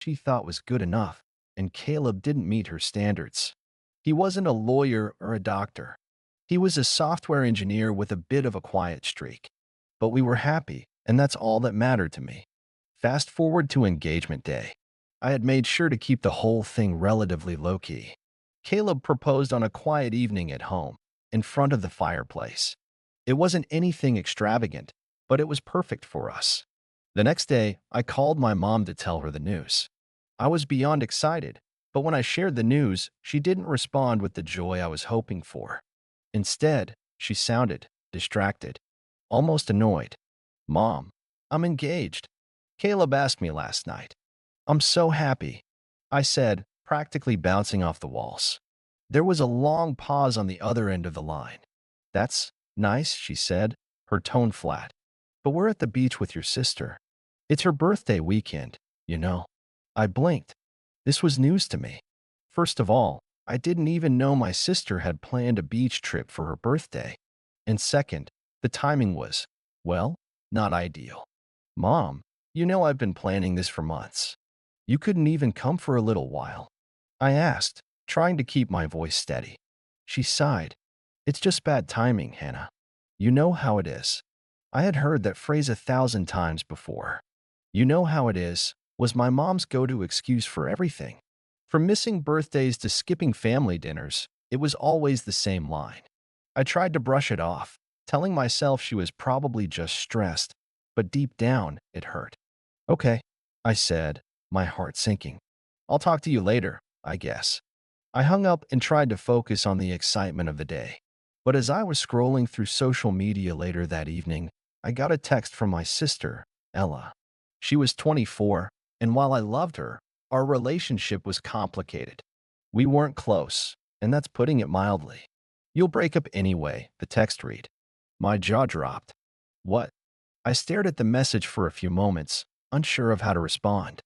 she thought was good enough, and Caleb didn't meet her standards. He wasn't a lawyer or a doctor. He was a software engineer with a bit of a quiet streak. But we were happy, and that's all that mattered to me. Fast forward to engagement day. I had made sure to keep the whole thing relatively low-key. Caleb proposed on a quiet evening at home, in front of the fireplace. It wasn't anything extravagant, but it was perfect for us. The next day, I called my mom to tell her the news. I was beyond excited, but when I shared the news, she didn't respond with the joy I was hoping for. Instead, she sounded distracted, almost annoyed. "Mom, I'm engaged. Caleb asked me last night. I'm so happy," I said, practically bouncing off the walls. There was a long pause on the other end of the line. "That's nice," she said, her tone flat. "But we're at the beach with your sister. It's her birthday weekend, you know." I blinked. This was news to me. First of all, I didn't even know my sister had planned a beach trip for her birthday. And second, the timing was, well, not ideal. "Mom, you know I've been planning this for months. You couldn't even come for a little while?" I asked, trying to keep my voice steady. She sighed. "It's just bad timing, Hannah. You know how it is." I had heard that phrase 1,000 times before. "You know how it is" was my mom's go-to excuse for everything. From missing birthdays to skipping family dinners, it was always the same line. I tried to brush it off, telling myself she was probably just stressed, but deep down, it hurt. "Okay," I said, my heart sinking. "I'll talk to you later, I guess." I hung up and tried to focus on the excitement of the day. But as I was scrolling through social media later that evening, I got a text from my sister, Ella. She was 24, and while I loved her, our relationship was complicated. We weren't close, and that's putting it mildly. "You'll break up anyway," the text read. My jaw dropped. "What?" I stared at the message for a few moments, unsure of how to respond.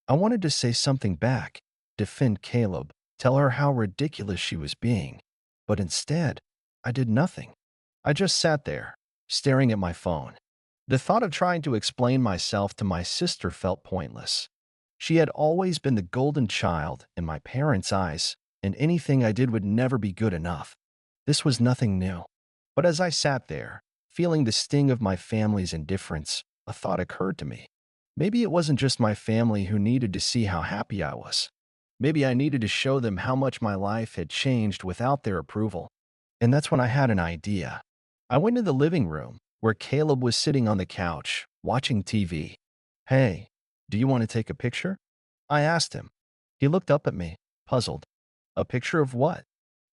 I wanted to say something back, defend Caleb, tell her how ridiculous she was being. But instead, I did nothing. I just sat there, staring at my phone. The thought of trying to explain myself to my sister felt pointless. She had always been the golden child in my parents' eyes, and anything I did would never be good enough. This was nothing new. But as I sat there, feeling the sting of my family's indifference, a thought occurred to me. Maybe it wasn't just my family who needed to see how happy I was. Maybe I needed to show them how much my life had changed without their approval. And that's when I had an idea. I went to the living room, where Caleb was sitting on the couch, watching TV. "Hey, do you want to take a picture?" I asked him. He looked up at me, puzzled. "A picture of what?"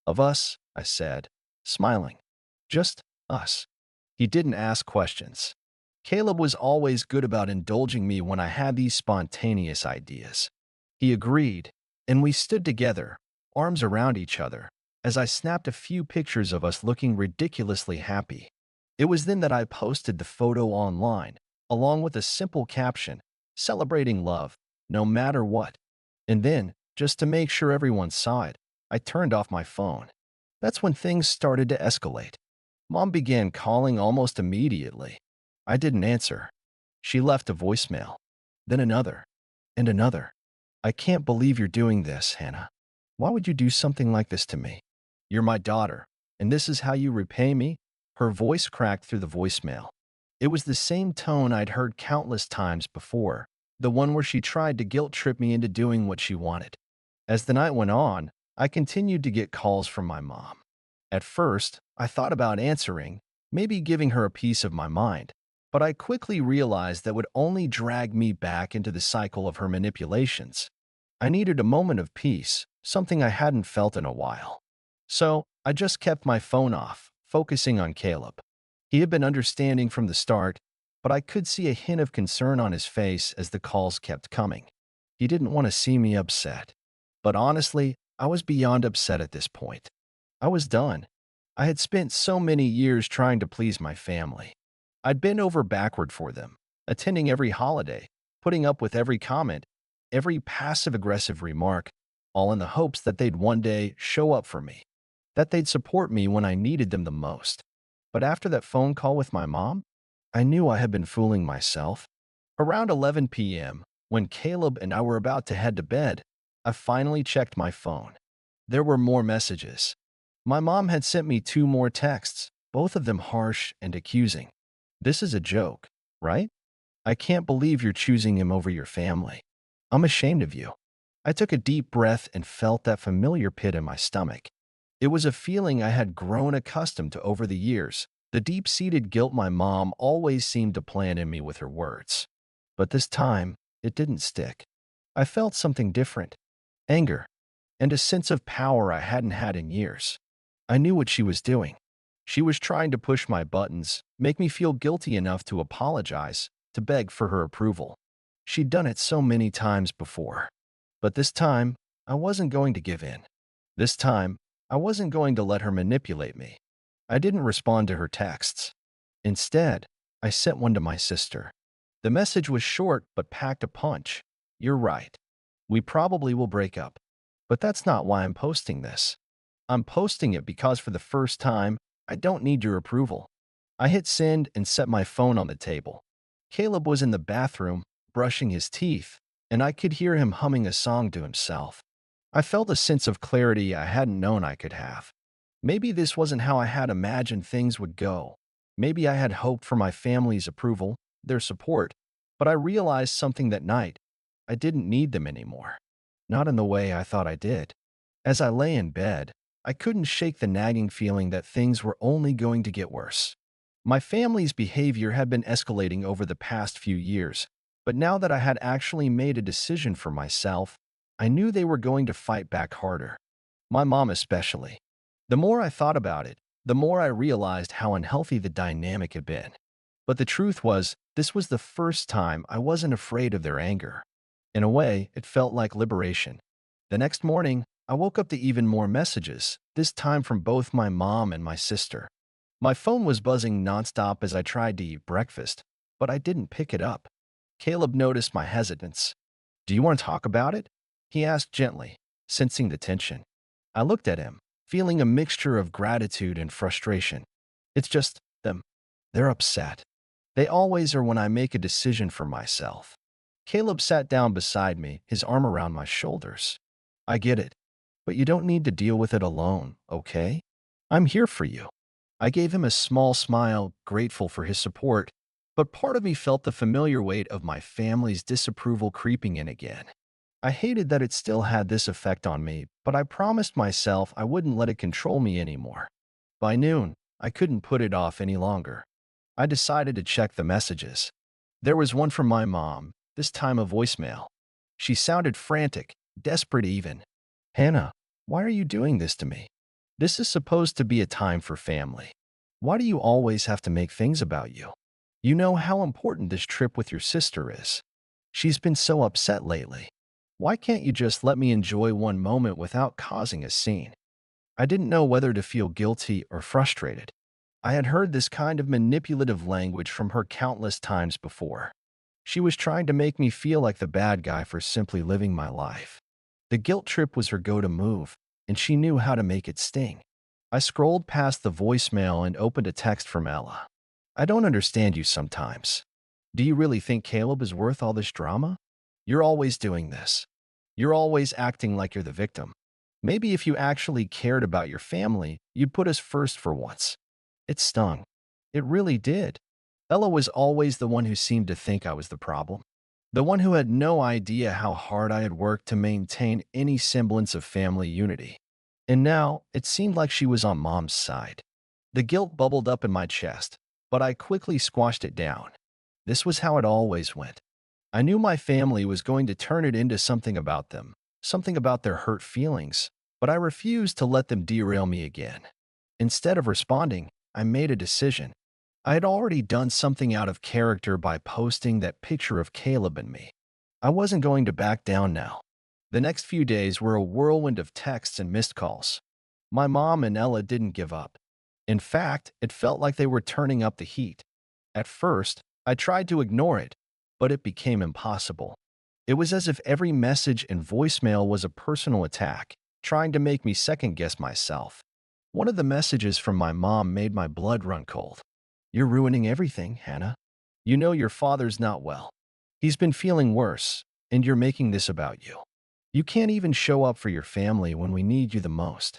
"Of us," I said, smiling. "Just us." He didn't ask questions. Caleb was always good about indulging me when I had these spontaneous ideas. He agreed, and we stood together, arms around each other, as I snapped a few pictures of us looking ridiculously happy. It was then that I posted the photo online, along with a simple caption, celebrating love, no matter what. And then, just to make sure everyone saw it, I turned off my phone. That's when things started to escalate. Mom began calling almost immediately. I didn't answer. She left a voicemail, then another, and another. "I can't believe you're doing this, Hannah. Why would you do something like this to me? You're my daughter, and this is how you repay me?" Her voice cracked through the voicemail. It was the same tone I'd heard countless times before, the one where she tried to guilt trip me into doing what she wanted. As the night went on, I continued to get calls from my mom. At first, I thought about answering, maybe giving her a piece of my mind, but I quickly realized that would only drag me back into the cycle of her manipulations. I needed a moment of peace, something I hadn't felt in a while. So, I just kept my phone off, focusing on Caleb. He had been understanding from the start, but I could see a hint of concern on his face as the calls kept coming. He didn't want to see me upset. But honestly, I was beyond upset at this point. I was done. I had spent so many years trying to please my family. I'd bent over backward for them, attending every holiday, putting up with every comment, every passive-aggressive remark, all in the hopes that they'd one day show up for me, that they'd support me when I needed them the most. But after that phone call with my mom, I knew I had been fooling myself. Around 11 p.m., When Caleb and I were about to head to bed, I finally checked my phone. There were more messages. My mom had sent me 2 more texts, both of them harsh and accusing. This is a joke, right? I can't believe you're choosing him over your family. I'm ashamed of you. I took a deep breath and felt that familiar pit in my stomach. It was a feeling I had grown accustomed to over the years, the deep-seated guilt my mom always seemed to plant in me with her words. But this time, it didn't stick. I felt something different: anger, and a sense of power I hadn't had in years. I knew what she was doing. She was trying to push my buttons, make me feel guilty enough to apologize, to beg for her approval. She'd done it so many times before. But this time, I wasn't going to give in. This time, I wasn't going to let her manipulate me. I didn't respond to her texts. Instead, I sent one to my sister. The message was short but packed a punch. You're right. We probably will break up. But that's not why I'm posting this. I'm posting it because for the first time, I don't need your approval. I hit send and set my phone on the table. Caleb was in the bathroom, brushing his teeth, and I could hear him humming a song to himself. I felt a sense of clarity I hadn't known I could have. Maybe this wasn't how I had imagined things would go. Maybe I had hoped for my family's approval, their support, but I realized something that night. I didn't need them anymore. Not in the way I thought I did. As I lay in bed, I couldn't shake the nagging feeling that things were only going to get worse. My family's behavior had been escalating over the past few years, but now that I had actually made a decision for myself, I knew they were going to fight back harder. My mom especially. The more I thought about it, the more I realized how unhealthy the dynamic had been. But the truth was, this was the first time I wasn't afraid of their anger. In a way, it felt like liberation. The next morning, I woke up to even more messages, this time from both my mom and my sister. My phone was buzzing nonstop as I tried to eat breakfast, but I didn't pick it up. Caleb noticed my hesitance. "Do you want to talk about it?" he asked gently, sensing the tension. I looked at him, feeling a mixture of gratitude and frustration. It's just them. They're upset. They always are when I make a decision for myself. Caleb sat down beside me, his arm around my shoulders. "I get it, but you don't need to deal with it alone, okay? I'm here for you." I gave him a small smile, grateful for his support, but part of me felt the familiar weight of my family's disapproval creeping in again. I hated that it still had this effect on me, but I promised myself I wouldn't let it control me anymore. By noon, I couldn't put it off any longer. I decided to check the messages. There was one from my mom, this time a voicemail. She sounded frantic, desperate even. "Hannah, why are you doing this to me? This is supposed to be a time for family. Why do you always have to make things about you? You know how important this trip with your sister is. She's been so upset lately. Why can't you just let me enjoy one moment without causing a scene?" I didn't know whether to feel guilty or frustrated. I had heard this kind of manipulative language from her countless times before. She was trying to make me feel like the bad guy for simply living my life. The guilt trip was her go-to move, and she knew how to make it sting. I scrolled past the voicemail and opened a text from Ella. "I don't understand you sometimes. Do you really think Caleb is worth all this drama? You're always doing this. You're always acting like you're the victim. Maybe if you actually cared about your family, you'd put us first for once." It stung. It really did. Ella was always the one who seemed to think I was the problem. The one who had no idea how hard I had worked to maintain any semblance of family unity. And now, it seemed like she was on Mom's side. The guilt bubbled up in my chest, but I quickly squashed it down. This was how it always went. I knew my family was going to turn it into something about them, something about their hurt feelings, but I refused to let them derail me again. Instead of responding, I made a decision. I had already done something out of character by posting that picture of Caleb and me. I wasn't going to back down now. The next few days were a whirlwind of texts and missed calls. My mom and Ella didn't give up. In fact, it felt like they were turning up the heat. At first, I tried to ignore it, but it became impossible. It was as if every message and voicemail was a personal attack, trying to make me second-guess myself. One of the messages from my mom made my blood run cold. "You're ruining everything, Hannah. You know your father's not well. He's been feeling worse, and you're making this about you. You can't even show up for your family when we need you the most.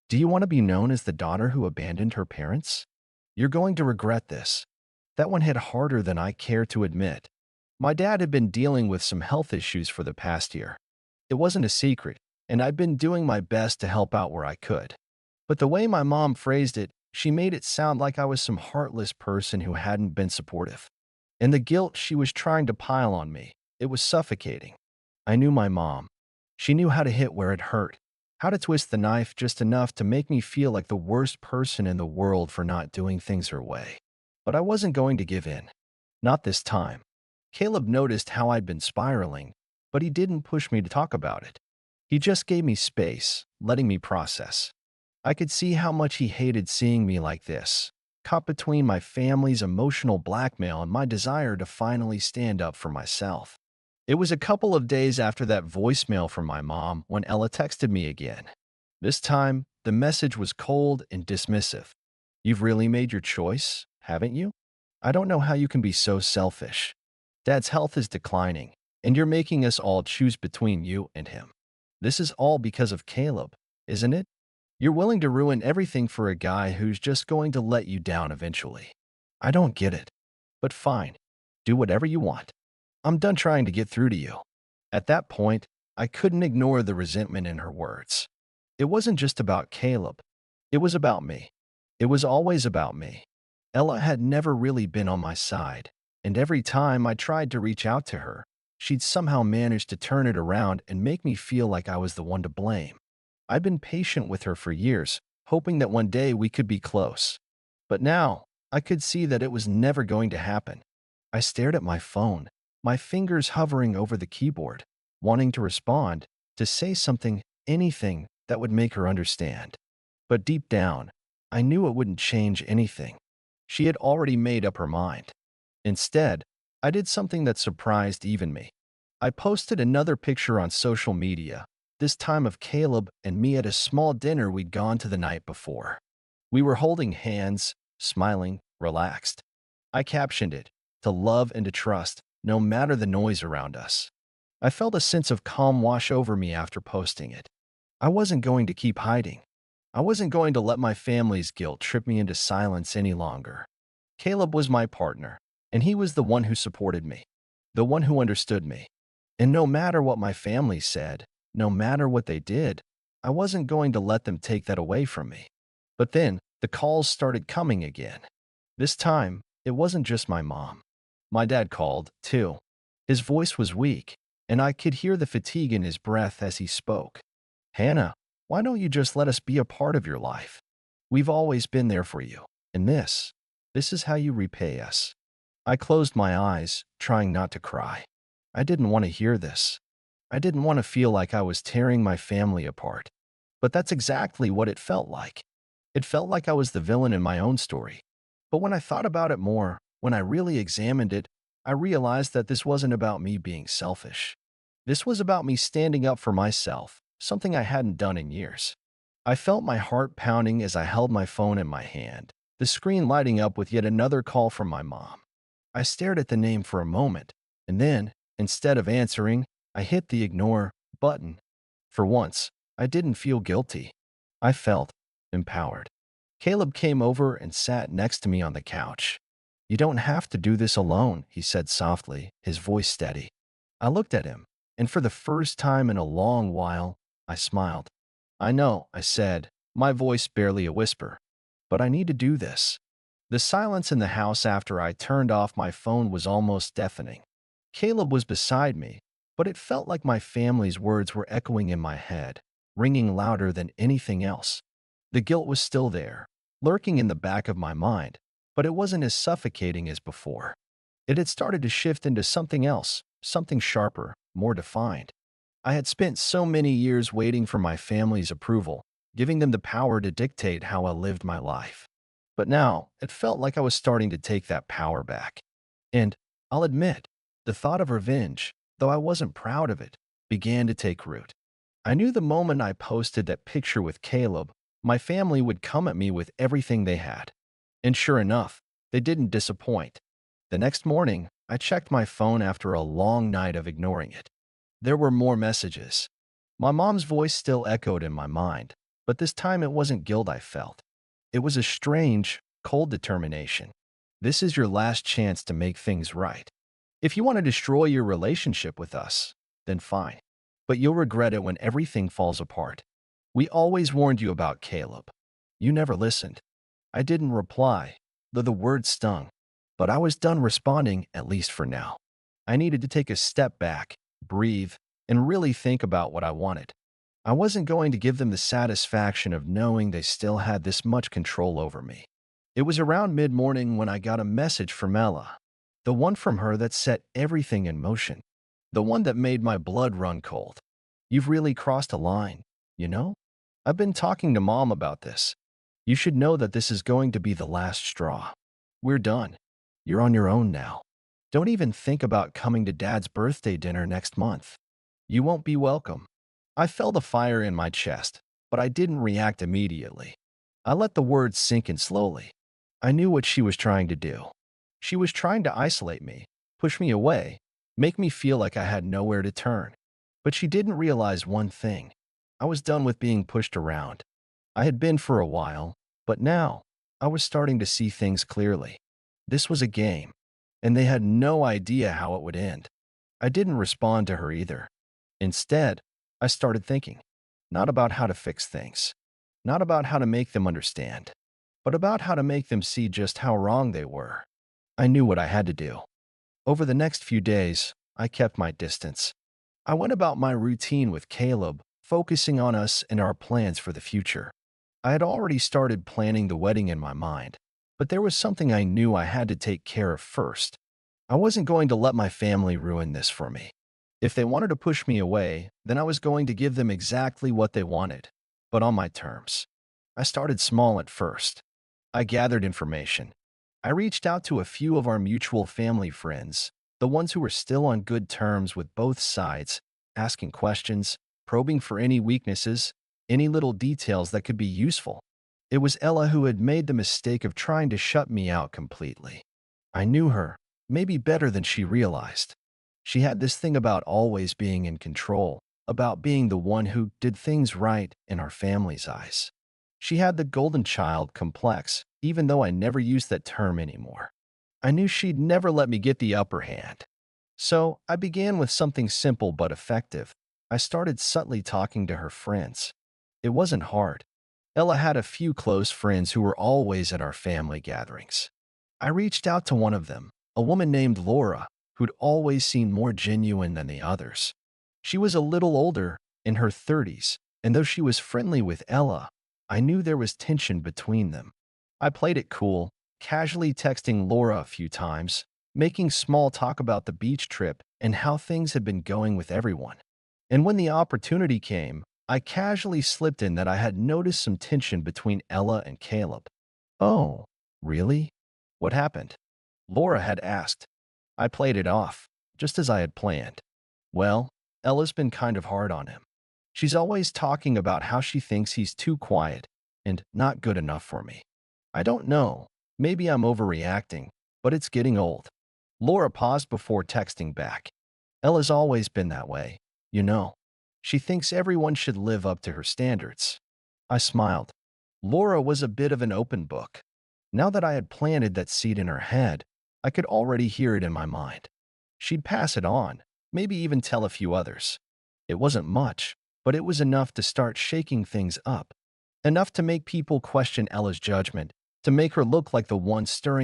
Do you want to be known as the daughter who abandoned her parents? You're going to regret this. That one hit harder than I care to admit. My dad had been dealing with some health issues for the past year. It wasn't a secret, and I'd been doing my best to help out where I could. But the way my mom phrased it, she made it sound like I was some heartless person who hadn't been supportive. And the guilt she was trying to pile on me, it was suffocating. I knew my mom. She knew how to hit where it hurt, how to twist the knife just enough to make me feel like the worst person in the world for not doing things her way. But I wasn't going to give in. Not this time. Caleb noticed how I'd been spiraling, but he didn't push me to talk about it. He just gave me space, letting me process. I could see how much he hated seeing me like this, caught between my family's emotional blackmail and my desire to finally stand up for myself. It was a couple of days after that voicemail from my mom when Ella texted me again. This time, the message was cold and dismissive. You've really made your choice, haven't you? I don't know how you can be so selfish. Dad's health is declining, and you're making us all choose between you and him. This is all because of Caleb, isn't it? You're willing to ruin everything for a guy who's just going to let you down eventually. I don't get it. But fine, do whatever you want. I'm done trying to get through to you. At that point, I couldn't ignore the resentment in her words. It wasn't just about Caleb. It was about me. It was always about me. Ella had never really been on my side, and every time I tried to reach out to her, she'd somehow managed to turn it around and make me feel like I was the one to blame. I'd been patient with her for years, hoping that one day we could be close. But now, I could see that it was never going to happen. I stared at my phone, my fingers hovering over the keyboard, wanting to respond, to say something, anything that would make her understand. But deep down, I knew it wouldn't change anything. She had already made up her mind. Instead, I did something that surprised even me. I posted another picture on social media, this time of Caleb and me at a small dinner we'd gone to the night before. We were holding hands, smiling, relaxed. I captioned it, "To love and to trust, no matter the noise around us." I felt a sense of calm wash over me after posting it. I wasn't going to keep hiding. I wasn't going to let my family's guilt trip me into silence any longer. Caleb was my partner, and he was the one who supported me, the one who understood me. And no matter what my family said, no matter what they did, I wasn't going to let them take that away from me. But then, the calls started coming again. This time, it wasn't just my mom. My dad called, too. His voice was weak, and I could hear the fatigue in his breath as he spoke. "Hannah, why don't you just let us be a part of your life? We've always been there for you, and this is how you repay us." I closed my eyes, trying not to cry. I didn't want to hear this. I didn't want to feel like I was tearing my family apart. But that's exactly what it felt like. It felt like I was the villain in my own story. But when I thought about it more, when I really examined it, I realized that this wasn't about me being selfish. This was about me standing up for myself, something I hadn't done in years. I felt my heart pounding as I held my phone in my hand, the screen lighting up with yet another call from my mom. I stared at the name for a moment, and then, instead of answering, I hit the ignore button. For once, I didn't feel guilty. I felt empowered. Caleb came over and sat next to me on the couch. "You don't have to do this alone," he said softly, his voice steady. I looked at him, and for the first time in a long while, I smiled. "I know," I said, my voice barely a whisper, "but I need to do this." The silence in the house after I turned off my phone was almost deafening. Caleb was beside me, but it felt like my family's words were echoing in my head, ringing louder than anything else. The guilt was still there, lurking in the back of my mind, but it wasn't as suffocating as before. It had started to shift into something else, something sharper, more defined. I had spent so many years waiting for my family's approval, giving them the power to dictate how I lived my life. But now, it felt like I was starting to take that power back. And, I'll admit, the thought of revenge, though I wasn't proud of it, began to take root. I knew the moment I posted that picture with Caleb, my family would come at me with everything they had. And sure enough, they didn't disappoint. The next morning, I checked my phone after a long night of ignoring it. There were more messages. My mom's voice still echoed in my mind, but this time it wasn't guilt I felt. It was a strange, cold determination. This is your last chance to make things right. If you want to destroy your relationship with us, then fine. But you'll regret it when everything falls apart. We always warned you about Caleb. You never listened. I didn't reply, though the words stung. But I was done responding, at least for now. I needed to take a step back, breathe, and really think about what I wanted. I wasn't going to give them the satisfaction of knowing they still had this much control over me. It was around mid-morning when I got a message from Ella. The one from her that set everything in motion. The one that made my blood run cold. You've really crossed a line, you know? I've been talking to Mom about this. You should know that this is going to be the last straw. We're done. You're on your own now. Don't even think about coming to Dad's birthday dinner next month. You won't be welcome. I felt a fire in my chest, but I didn't react immediately. I let the words sink in slowly. I knew what she was trying to do. She was trying to isolate me, push me away, make me feel like I had nowhere to turn. But she didn't realize one thing. I was done with being pushed around. I had been for a while, but now I was starting to see things clearly. This was a game, and they had no idea how it would end. I didn't respond to her either. Instead, I started thinking, not about how to fix things, not about how to make them understand, but about how to make them see just how wrong they were. I knew what I had to do. Over the next few days, I kept my distance. I went about my routine with Caleb, focusing on us and our plans for the future. I had already started planning the wedding in my mind, but there was something I knew I had to take care of first. I wasn't going to let my family ruin this for me. If they wanted to push me away, then I was going to give them exactly what they wanted, but on my terms. I started small at first. I gathered information. I reached out to a few of our mutual family friends, the ones who were still on good terms with both sides, asking questions, probing for any weaknesses, any little details that could be useful. It was Ella who had made the mistake of trying to shut me out completely. I knew her, maybe better than she realized. She had this thing about always being in control, about being the one who did things right in our family's eyes. She had the golden child complex, even though I never used that term anymore. I knew she'd never let me get the upper hand. So I began with something simple but effective. I started subtly talking to her friends. It wasn't hard. Ella had a few close friends who were always at our family gatherings. I reached out to one of them, a woman named Laura, who'd always seemed more genuine than the others. She was a little older, in her 30s, and though she was friendly with Ella, I knew there was tension between them. I played it cool, casually texting Laura a few times, making small talk about the beach trip and how things had been going with everyone. And when the opportunity came, I casually slipped in that I had noticed some tension between Ella and Caleb. Oh, really? What happened? Laura had asked. I played it off, just as I had planned. Well, Ella's been kind of hard on him. She's always talking about how she thinks he's too quiet and not good enough for me. I don't know, maybe I'm overreacting, but it's getting old. Laura paused before texting back. Ella's always been that way, you know. She thinks everyone should live up to her standards. I smiled. Laura was a bit of an open book. Now that I had planted that seed in her head, I could already hear it in my mind. She'd pass it on, maybe even tell a few others. It wasn't much, but it was enough to start shaking things up. Enough to make people question Ella's judgment, to make her look like the one stirring